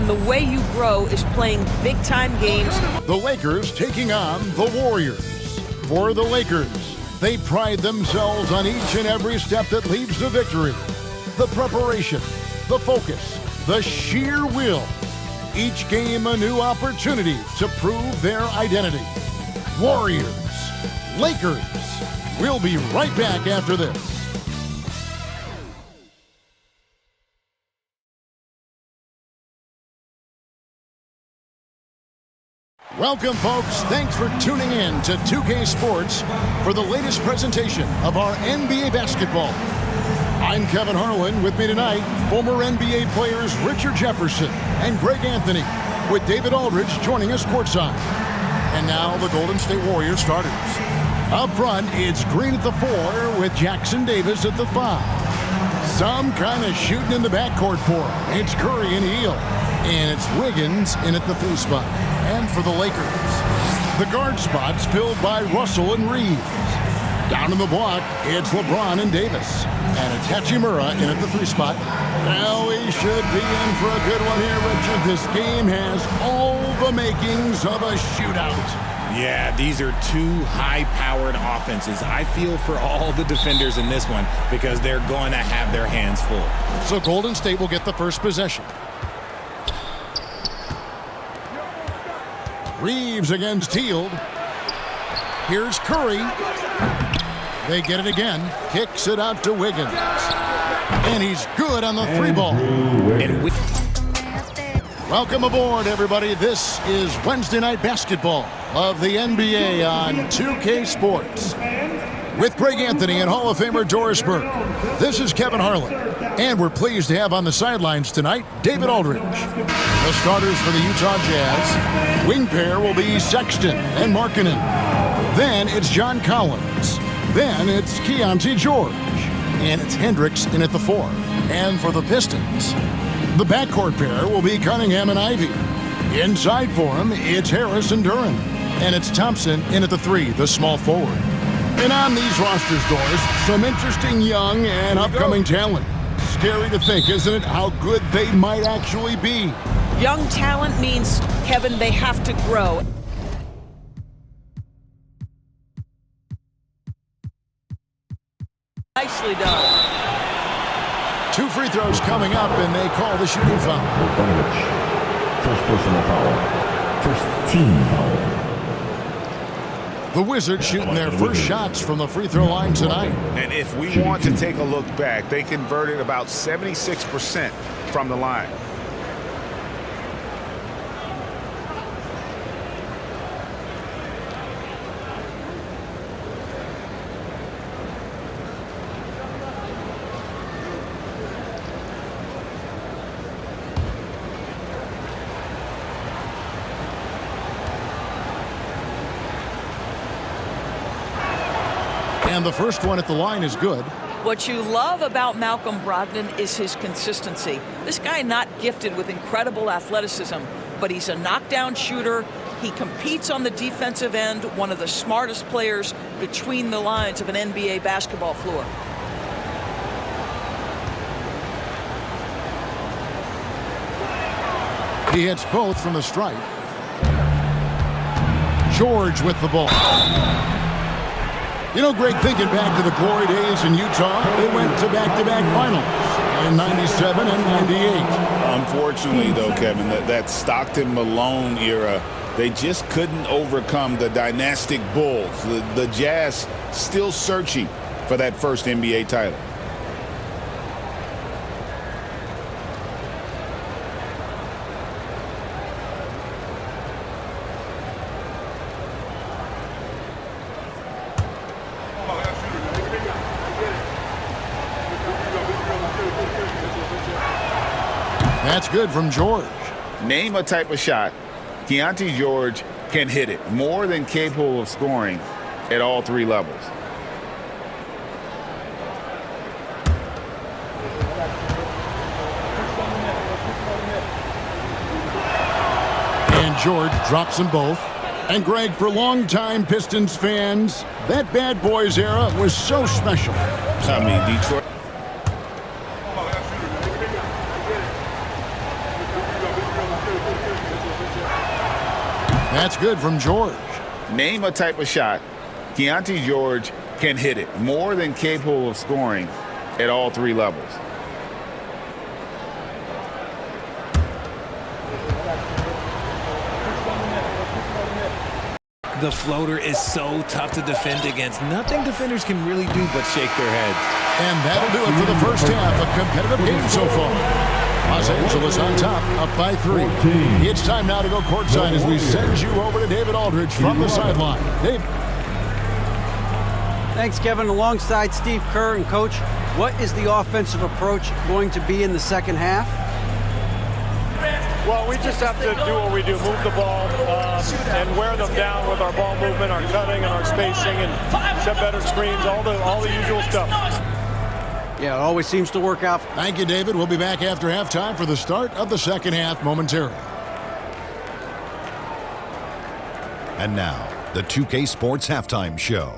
and the way you grow is playing big-time games. The Lakers taking on the Warriors. For the Lakers, they pride themselves on each and every step that leads to victory. The preparation, the focus, the sheer will. Each game a new opportunity to prove their identity. Warriors, Lakers. We'll be right back after this. Welcome, folks. Thanks for tuning in to 2K Sports for the latest presentation of our NBA basketball. I'm Kevin Harlan. With me tonight, former NBA players Richard Jefferson and Greg Anthony, with David Aldridge joining us courtside. And now the Golden State Warriors starters. Up front, it's Green at the 4 with Jackson Davis at the 5. Some kind of shooting in the backcourt for him. It's Curry and Hill. And it's Wiggins in at the 3 spot. And for the Lakers, the guard spots filled by Russell and Reeves. Down in the block, it's LeBron and Davis. And it's Hachimura in at the 3 spot. Well, we should be in for a good one here, Richard. This game has all the makings of a shootout. Yeah, these are two high-powered offenses. I feel for all the defenders in this one because they're going to have their hands full. So Golden State will get the first possession. Reeves against Hield. Here's Curry. They get it again. Kicks it out to Wiggins. And he's good on the 3 ball. Welcome aboard, everybody. This is Wednesday Night Basketball of the NBA on 2K Sports. With Greg Anthony and Hall of Famer Doris Burke, this is Kevin Harlan. And we're pleased to have on the sidelines tonight, David Aldridge. The starters for the Utah Jazz. Wing pair will be Sexton and Markkanen. Then it's John Collins. Then it's Keontae George. And it's Hendricks in at the 4. And for the Pistons, the backcourt pair will be Cunningham and Ivy. Inside for him, it's Harris and Duran. And it's Thompson in at the 3, the small forward. And on these rosters, Doris, some interesting young and upcoming talent. Scary to think, isn't it, how good they might actually be? Young talent means, Kevin, they have to grow. Nicely done. 2 free throws coming up, and they call the shooting foul. First personal foul. First team foul. The Wizards shooting their first shots from the free throw line tonight. And if we want to take a look back, they converted about 76% from the line. And the first one at the line is good. What you love about Malcolm Brogdon is his consistency. This guy not gifted with incredible athleticism, but he's a knockdown shooter. He competes on the defensive end, one of the smartest players between the lines of an NBA basketball floor. He hits both from the stripe. George with the ball. You know, Greg, thinking back to the glory days in Utah, they went to back-to-back finals in 97 and 98. Unfortunately, though, Kevin, that Stockton-Malone era, they just couldn't overcome the dynastic Bulls. The Jazz still searching for that first NBA title. That's good from George. Name a type of shot Keontae George can hit it, more than capable of scoring at all 3 levels. And George drops them both. And Greg, for longtime Pistons fans, that Bad Boys era was so special. I mean, Detroit. That's good from George. Name a type of shot Keontae George can hit it. More than capable of scoring at all three levels. The floater is so tough to defend against. Nothing defenders can really do but shake their heads. And that'll do it for the first half. A competitive game so far. Los Angeles on top, up by 3. It's time now to go courtside as we send you over to David Aldridge from the sideline. Dave. Thanks, Kevin. Alongside Steve Kerr and Coach, what is the offensive approach going to be in the second half? Well, we just have to do what we do, move the ball and wear them down with our ball movement, our cutting, and our spacing, and set better screens, all the usual stuff. Yeah, it always seems to work out. Thank you, David. We'll be back after halftime for the start of the second half momentarily. And now, the 2K Sports Halftime Show.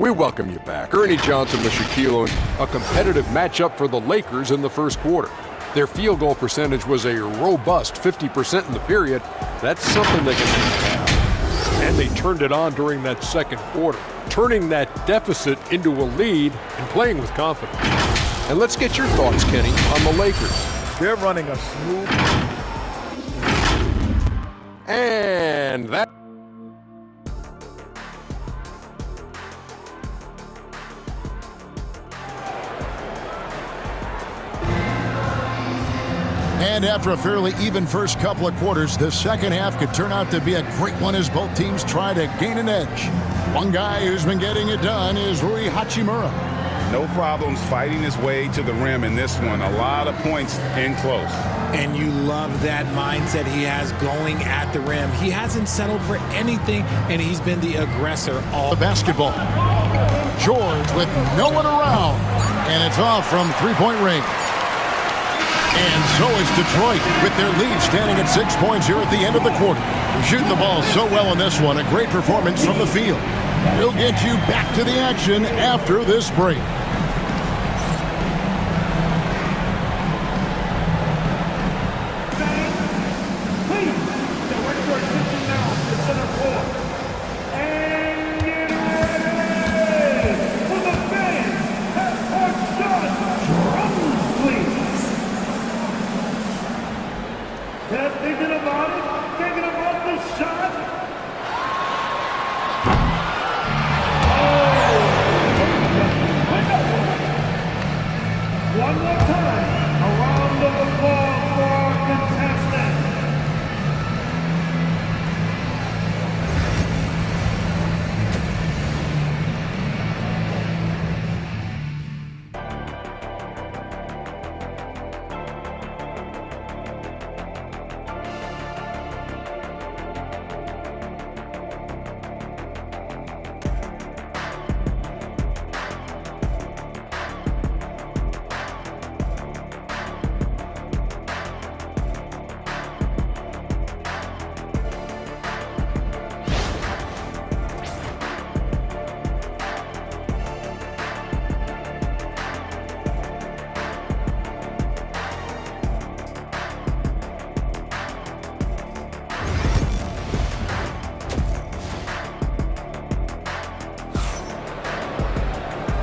We welcome you back. Ernie Johnson with Shaquille O'Neal. A competitive matchup for the Lakers in the first quarter. Their field goal percentage was a robust 50% in the period. That's something they can do. And they turned it on during that second quarter, turning that deficit into a lead and playing with confidence. And let's get your thoughts, Kenny, on the Lakers. They're running a smooth. And that. And after a fairly even first couple of quarters, the second half could turn out to be a great one as both teams try to gain an edge. One guy who's been getting it done is Rui Hachimura. No problems fighting his way to the rim in this one. A lot of points in close. And you love that mindset he has going at the rim. He hasn't settled for anything, and he's been the aggressor all. The basketball. George with no one around. And it's off from three-point range. And so is Detroit with their lead standing at 6 points here at the end of the quarter. Shooting the ball so well in this one. A great performance from the field. We'll get you back to the action after this break.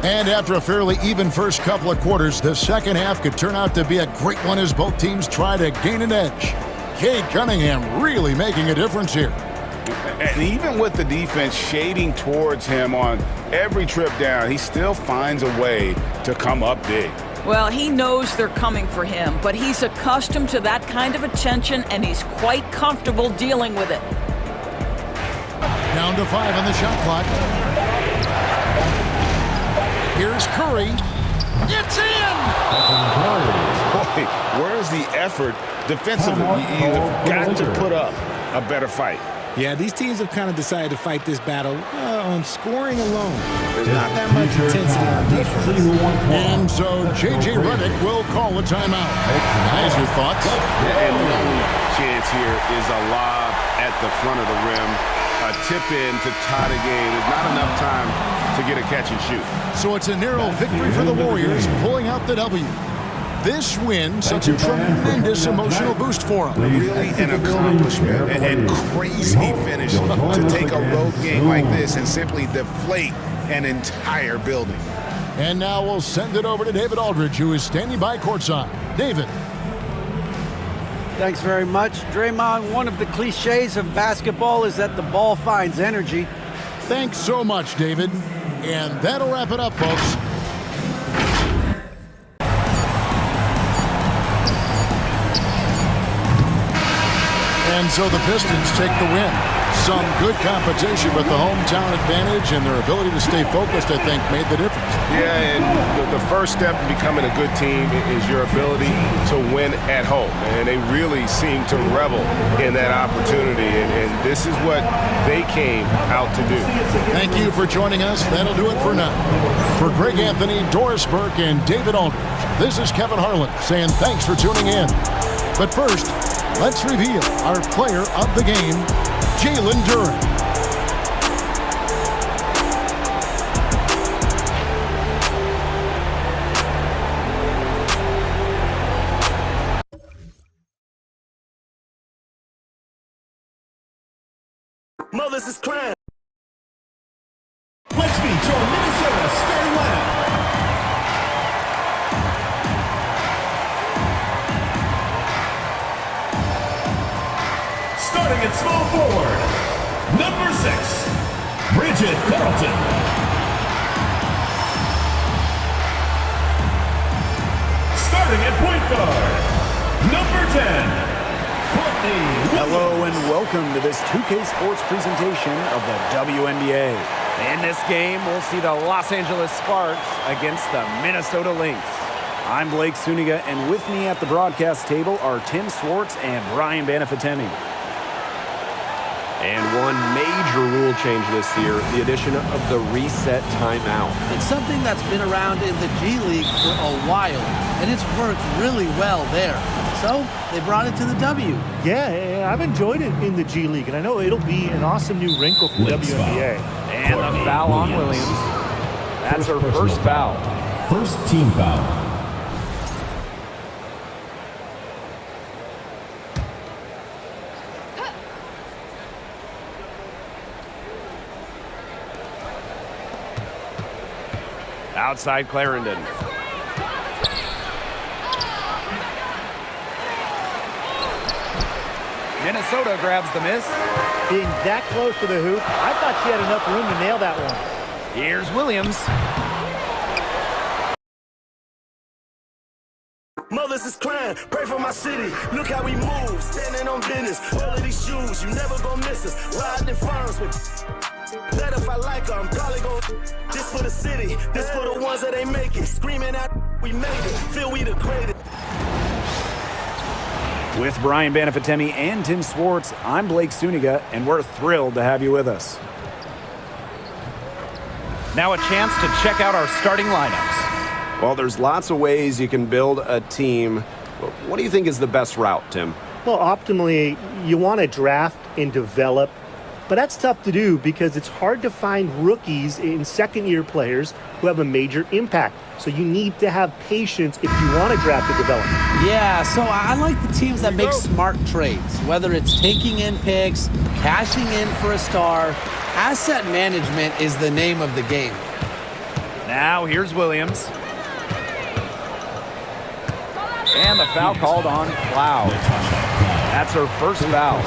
And after a fairly even first couple of quarters, the second half could turn out to be a great one as both teams try to gain an edge. Cade Cunningham really making a difference here. And even with the defense shading towards him on every trip down, he still finds a way to come up big. Well, he knows they're coming for him, but he's accustomed to that kind of attention, and he's quite comfortable dealing with it. Down to 5 on the shot clock. Here's Curry. It's in! Boy, where's the effort defensively? You've got to put up a better fight. Yeah, these teams have kind of decided to fight this battle on scoring alone. There's not that much intensity on defense. And so J.J. Redick will call a timeout. Guys, your thoughts? And the only chance here is a lob at the front of the rim. A tip in to tie the game. There's not enough time to get a catch and shoot. So it's a narrow victory for the Warriors, pulling out the W. this win such a tremendous emotional boost for him. Really an accomplishment and crazy finish to take a road game like this and simply deflate an entire building. And now we'll send it over to David Aldridge, who is standing by courtside. David. Thanks very much. Draymond, one of the cliches of basketball is that the ball finds energy. Thanks so much, David. And that'll wrap it up, folks. And so the Pistons take the win. Some good competition, but the hometown advantage and their ability to stay focused, I think, made the difference. Yeah, and the first step in becoming a good team is your ability to win at home. And they really seem to revel in that opportunity, and this is what they came out to do. Thank you for joining us. That'll do it for now. For Greg Anthony, Doris Burke, and David Aldridge, this is Kevin Harlan saying thanks for tuning in. But first, let's reveal our player of the game, Jalen Duren. Mothers is crying. Let's meet your Minnesota starting lineup. Starting at small forward, number 6, Bridget Carlton. Starting at point guard, number 10, Hello and welcome to this 2K Sports presentation of the WNBA. In this game, we'll see the Los Angeles Sparks against the Minnesota Lynx. I'm Blake Suniga, and with me at the broadcast table are Tim Swartz and Brian Banafitemi. And one major rule change this year, the addition of the reset timeout. It's something that's been around in the G League for a while, and it's worked really well there. So they brought it to the W. Yeah, I've enjoyed it in the G League, and I know it'll be an awesome new wrinkle for the WNBA. And the foul on Williams. That's her first foul. First team foul. Outside Clarendon. Minnesota grabs the miss. Being that close to the hoop, I thought she had enough room to nail that one. Here's Williams. Mothers is crying, pray for my city. Look how we move, standing on business. All of these shoes, you never gonna miss us. Riding in farms with that if I like her, I'm probably gonna. This for the city, this for the ones that ain't make it. Screaming out, we made it, feel we the greatest. With Brian Banafitemi and Tim Swartz, I'm Blake Suniga, and we're thrilled to have you with us. Now a chance to check out our starting lineups. Well, there's lots of ways you can build a team. What do you think is the best route, Tim? Well, optimally, you want to draft and develop, but that's tough to do because it's hard to find rookies and second-year players who have a major impact. So you need to have patience if you want to draft and develop. Yeah, so I like the teams that make smart trades, whether it's taking in picks, cashing in for a star. Asset management is the name of the game. Now here's Williams. And the foul called on Cloud. That's her first foul.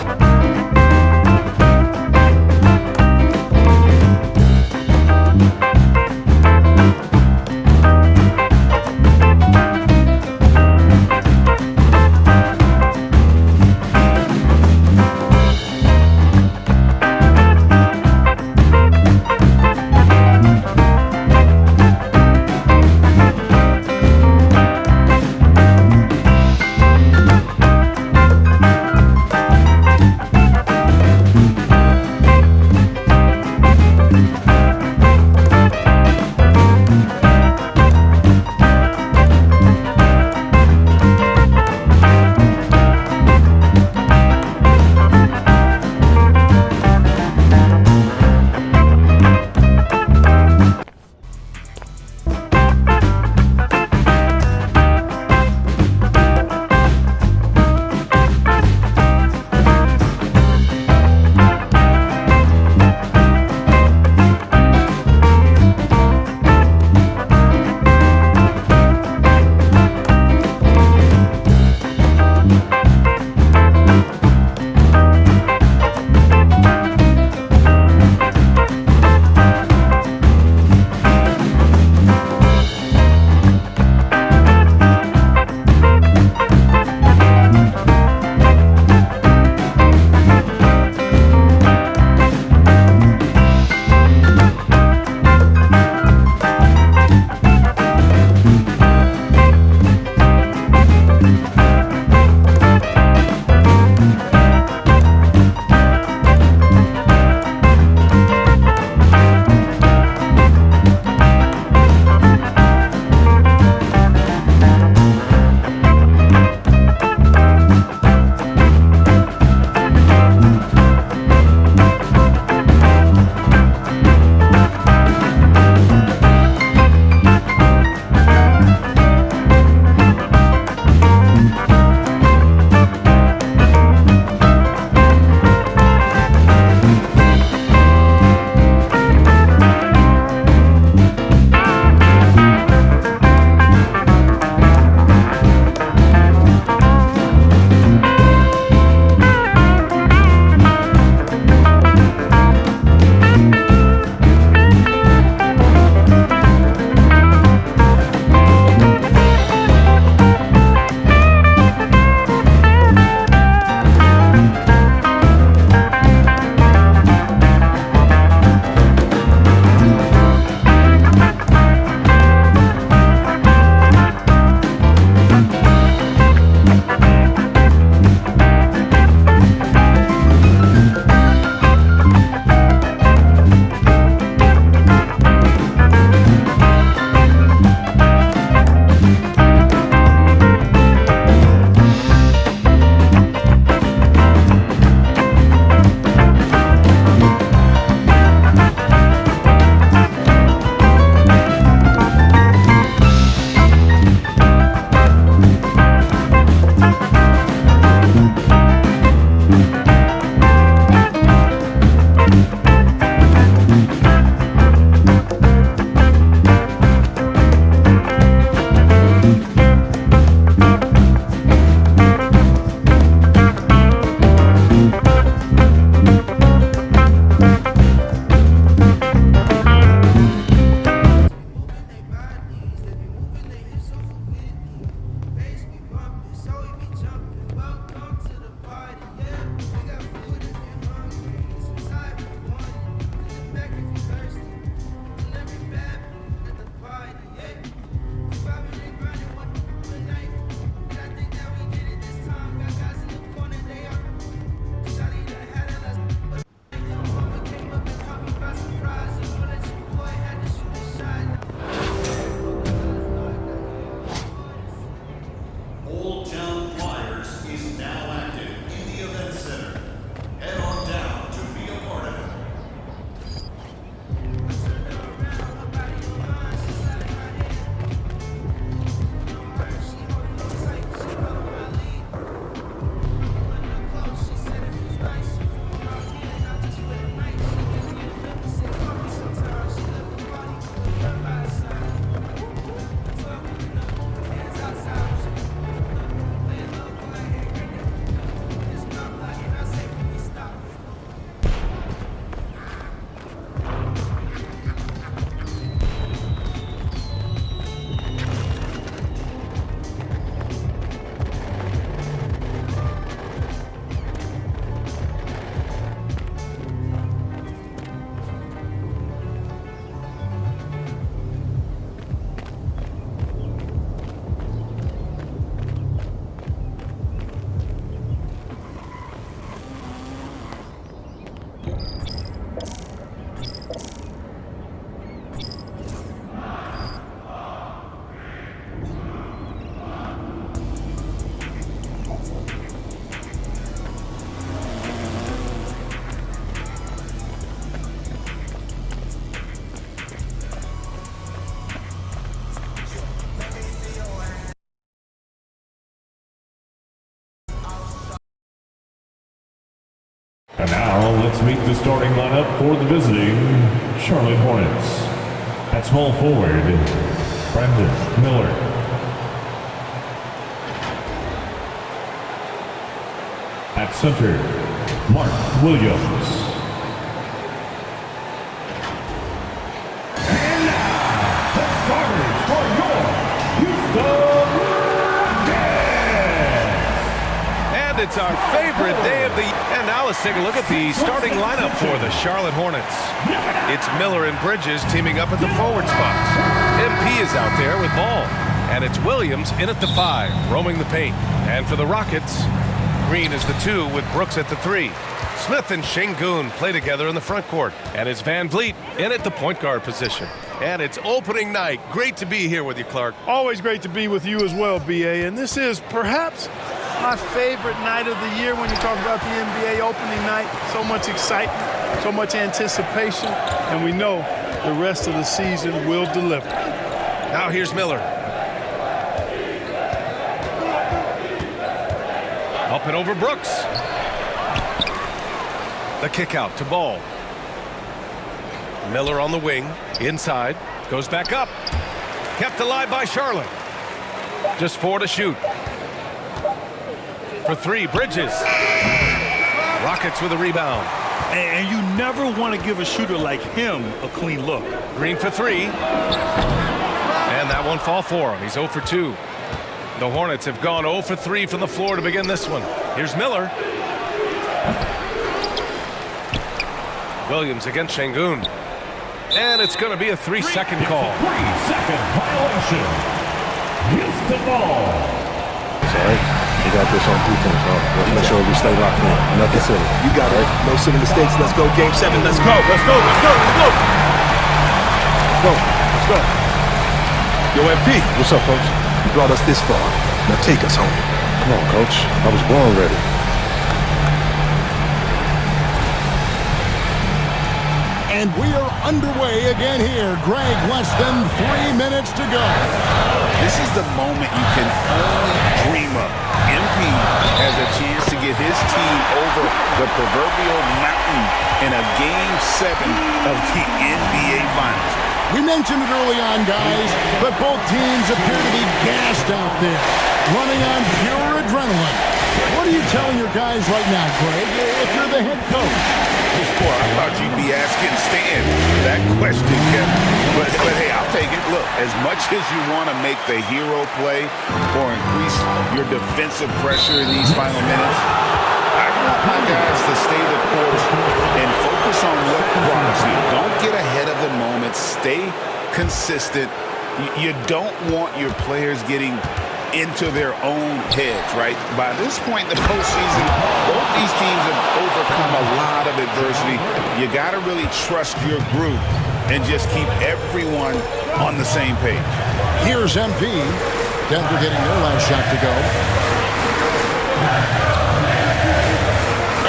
And now let's meet the starting lineup for the visiting Charlotte Hornets. At small forward, Brandon Miller. At center, Mark Williams. And now, the starters for your Houston Rockets. And it's our favorite day of the year. And now let's take a look at the starting lineup for the Charlotte Hornets. It's Miller and Bridges teaming up at the forward spots. MP is out there with ball. And it's Williams in at the 5, roaming the paint. And for the Rockets, Green is the 2 with Brooks at the 3. Smith and Şengün play together in the front court. And it's Van Vliet in at the point guard position. And it's opening night. Great to be here with you, Clark. Always great to be with you as well, B.A. And this is perhaps my favorite night of the year when you talk about the NBA opening night. So much excitement, so much anticipation, and we know the rest of the season will deliver. Now here's Miller. Up and over Brooks. The kick out to Ball. Miller on the wing, inside, goes back up. Kept alive by Charlotte. Just 4 to shoot. For 3, Bridges. Rockets with a rebound. And you never want to give a shooter like him a clean look. Green for 3. And that won't fall for him. He's 0 for 2. The Hornets have gone 0 for 3 from the floor to begin this one. Here's Miller. Williams against Şengün. And it's going to be a 3-second call. 3-second violation. Houston ball. Sorry. We got this on defense, huh? Let's make sure we stay locked in. Nothing silly. You got it. No silly mistakes. Let's go. Game 7. Let's go. Let's go. Let's go. Let's go. Let's go. Let's go. Yo, MP. What's up, Coach? You brought us this far. Now take us home. Come on, Coach. I was born ready. And we are underway again here. Greg, less than 3 minutes to go. This is the moment you can only dream of. MP has a chance to get his team over the proverbial mountain in a Game 7 of the NBA Finals. We mentioned it early on, guys, but both teams appear to be gassed out there, running on pure adrenaline. What are you telling your guys right now, Greg, if you're the head coach? Boy, I thought you'd be asking Stan that question, Kevin. But hey, I'll take it. Look, as much as you want to make the hero play or increase your defensive pressure in these final minutes, I want my guys to stay the course and focus on what brought us here. Don't get ahead of the moment. Stay consistent. You don't want your players getting into their own heads, right? By this point in the postseason, both these teams have overcome a lot of adversity. You got to really trust your group and just keep everyone on the same page. Here's MP. Denver getting their last shot to go.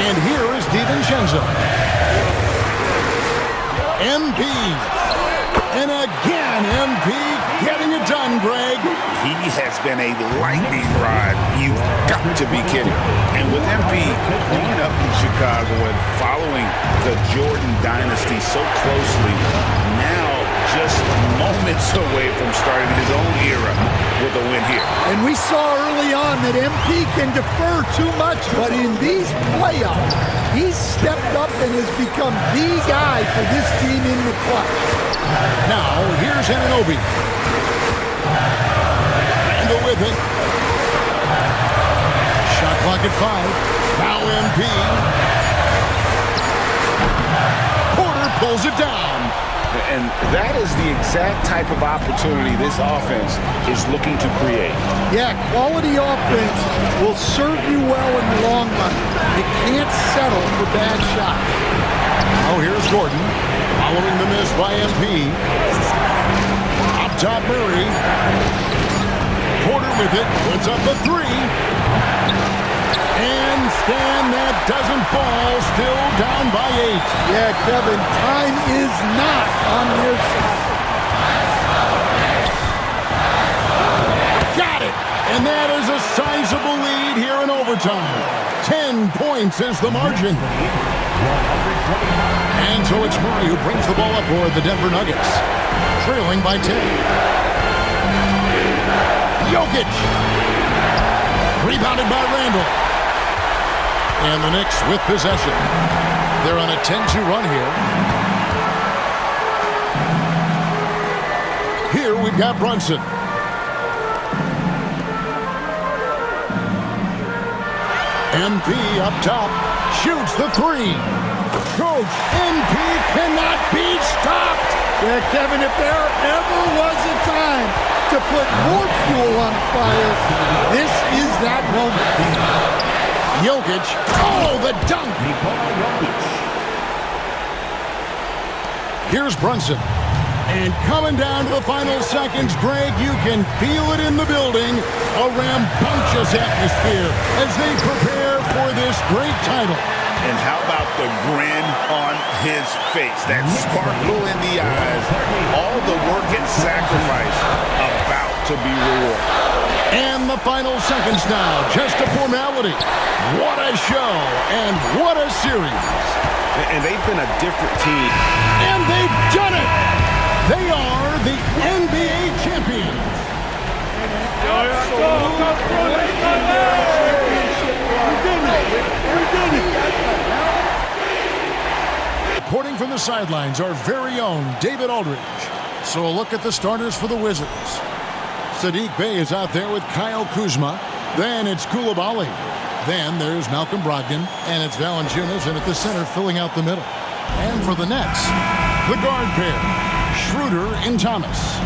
And here is DiVincenzo. MP. And again, MP getting it done, Greg. He has been a lightning rod. You've got to be kidding. And with MP growing up in Chicago and following the Jordan dynasty so closely, now just moments away from starting his own era with a win here. And we saw early on that MP can defer too much, but in these playoffs, he's stepped up and has become the guy for this team in the clutch. Now, here's Anunoby. Randall with it. Shot clock at 5. Now MP. Porter pulls it down. And that is the exact type of opportunity this offense is looking to create. Yeah, quality offense will serve you well in the long run. You can't settle for bad shots. Now here's Gordon, following the miss by MP. Up top Murray. Porter with it, puts up the 3. And Stan, that doesn't fall, still down by 8. Yeah, Kevin, time is not on their side. Got it! And that is a sizable lead here in overtime. 10 points is the margin. And so it's Murray who brings the ball up for the Denver Nuggets, trailing by 10. Jokic. Rebounded by Randall. And the Knicks with possession. They're on a 10-2 run here. Here we've got Brunson. MP up top. Shoots the three. Coach, MP cannot be stopped. Yeah, Kevin, if there ever was a time to put more fuel on fire, this is that moment. Jokic. Oh, the dunk. Here's Brunson. And coming down to the final seconds, Greg, you can feel it in the building. A rambunctious atmosphere as they prepare for this great title. And how about the grin on his face? That sparkle in the eyes. All the work and sacrifice about to be rewarded. And the final seconds now, just a formality. What a show and what a series. And they've been a different team. And they've done it. They are the NBA champions. Reporting from the sidelines, our very own David Aldridge. So a look at the starters for the Wizards. Saddiq Bey is out there with Kyle Kuzma. Then it's Coulibaly. Then there's Malcolm Brogdon. And it's Valanciunas in at the center filling out the middle. And for the Nets, the guard pair, Schroeder and Thomas.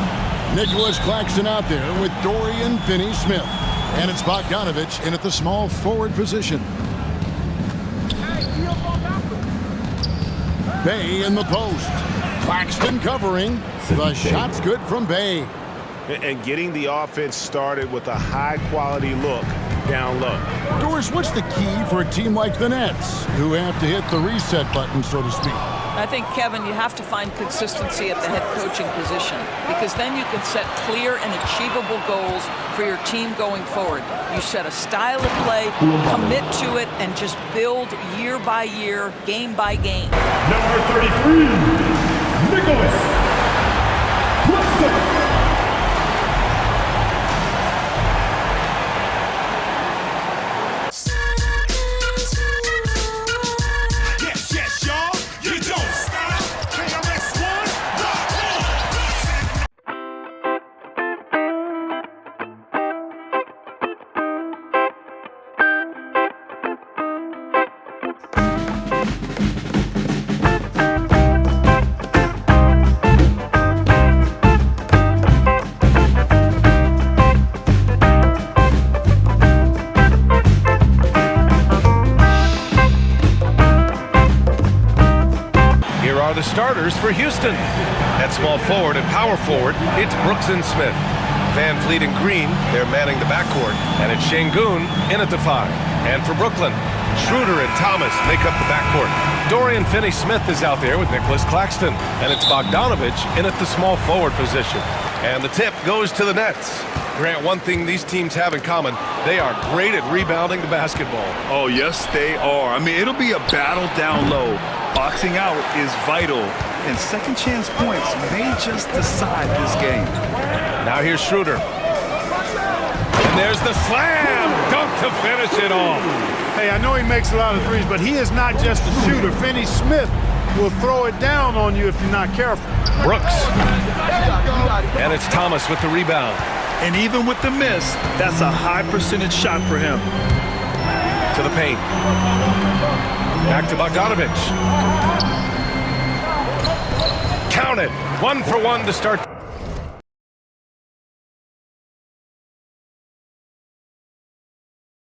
Nicholas Claxton out there with Dorian Finney-Smith. And it's Bogdanovich in at the small forward position. Bey in the post. Claxton covering. The shot's good from Bey. And getting the offense started with a high-quality look down low. Doris, what's the key for a team like the Nets, who have to hit the reset button, so to speak? I think, Kevin, you have to find consistency at the head coaching position, because then you can set clear and achievable goals for your team going forward. You set a style of play, commit to it, and just build year by year, game by game. Number 33, Nicholas Claxton. The starters for Houston. At small forward and power forward, it's Brooks and Smith. Van Fleet and Green, they're manning the backcourt. And it's Şengün in at the 5. And for Brooklyn, Schroeder and Thomas make up the backcourt. Dorian Finney-Smith is out there with Nicholas Claxton. And it's Bogdanovich in at the small forward position. And the tip goes to the Nets. Grant, one thing these teams have in common, they are great at rebounding the basketball. Oh, yes, they are. I mean, it'll be a battle down low. Boxing out is vital, and second chance points may just decide this game. Now here's Schroeder. And there's the slam! Dunk to finish it off. Hey, I know he makes a lot of threes, but he is not just a shooter. Finney-Smith will throw it down on you if you're not careful. Brooks. And it's Thomas with the rebound. And even with the miss, that's a high percentage shot for him. To the paint. Back to Bogdanovich. Count it. 1 for 1 to start.